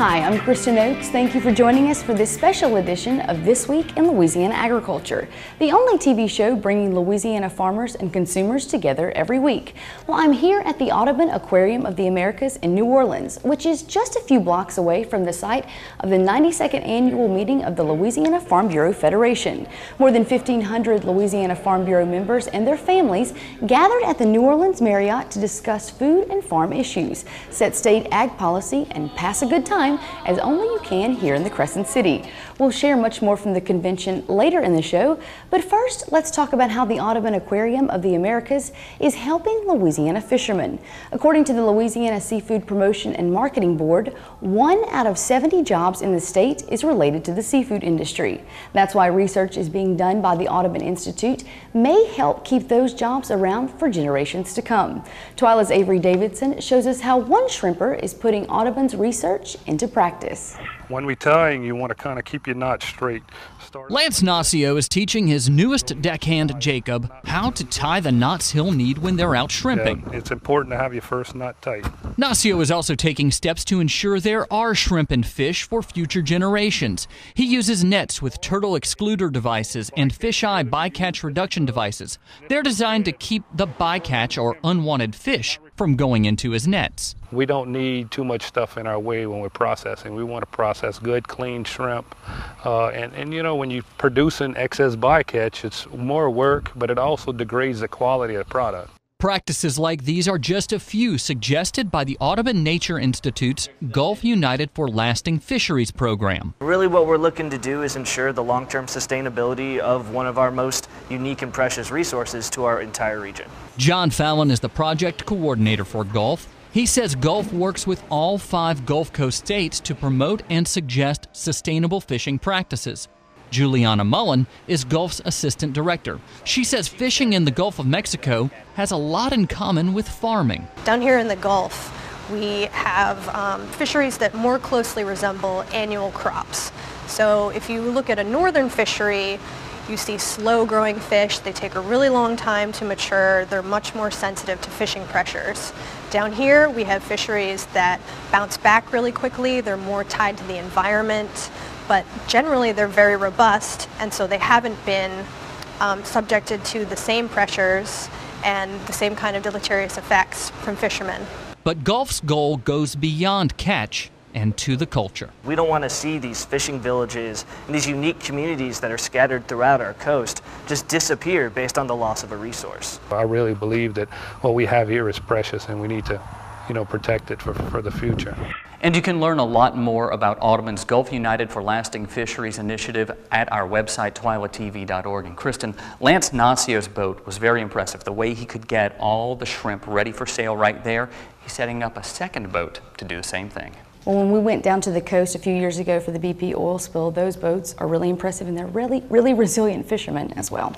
Hi, I'm Kristen Oakes. Thank you for joining us for this special edition of This Week in Louisiana Agriculture, the only TV show bringing Louisiana farmers and consumers together every week. Well, I'm here at the Audubon Aquarium of the Americas in New Orleans, which is just a few blocks away from the site of the 92nd annual meeting of the Louisiana Farm Bureau Federation. More than 1,500 Louisiana Farm Bureau members and their families gathered at the New Orleans Marriott to discuss food and farm issues, set state ag policy, and pass a good time as only you can here in the Crescent City. We'll share much more from the convention later in the show, but first let's talk about how the Audubon Aquarium of the Americas is helping Louisiana fishermen. According to the Louisiana Seafood Promotion and Marketing Board, 1 out of 70 jobs in the state is related to the seafood industry. That's why research is being done by the Audubon Institute may help keep those jobs around for generations to come. TWILA's Avery Davidson shows us how one shrimper is putting Audubon's research into practice. When we're tying, you want to kind of keep your knot straight. Lance Nacio is teaching his newest deckhand, Jacob, how to tie the knots he'll need when they're out shrimping. Yeah, it's important to have your first knot tight. Nacio is also taking steps to ensure there are shrimp and fish for future generations. He uses nets with turtle excluder devices and fisheye bycatch reduction devices. They're designed to keep the bycatch, or unwanted fish, from going into his nets. We don't need too much stuff in our way when we're processing. We want to process good, clean shrimp. And you know, when you're producing excess bycatch, it's more work, but it also degrades the quality of the product. Practices like these are just a few suggested by the Audubon Nature Institute's Gulf United for Lasting Fisheries program. Really what we're looking to do is ensure the long-term sustainability of one of our most unique and precious resources to our entire region. John Fallon is the project coordinator for Gulf. He says Gulf works with all 5 Gulf Coast states to promote and suggest sustainable fishing practices. Juliana Mullen is Gulf's assistant director. She says fishing in the Gulf of Mexico has a lot in common with farming. Down here in the Gulf, we have fisheries that more closely resemble annual crops. So if you look at a northern fishery, you see slow-growing fish. They take a really long time to mature. They're much more sensitive to fishing pressures. Down here, we have fisheries that bounce back really quickly. They're more tied to the environment, but generally they're very robust, and so they haven't been subjected to the same pressures and the same kind of deleterious effects from fishermen. But Gulf's goal goes beyond catch and to the culture. We don't want to see these fishing villages and these unique communities that are scattered throughout our coast just disappear based on the loss of a resource. I really believe that what we have here is precious, and we need to, protect it for the future. And you can learn a lot more about Audubon's Gulf United for Lasting Fisheries initiative at our website, twilatv.org. And Kristen, Lance Nacio's boat was very impressive. The way he could get all the shrimp ready for sale right there, he's setting up a second boat to do the same thing. Well, when we went down to the coast a few years ago for the BP oil spill, those boats are really impressive, and they're really resilient fishermen as well.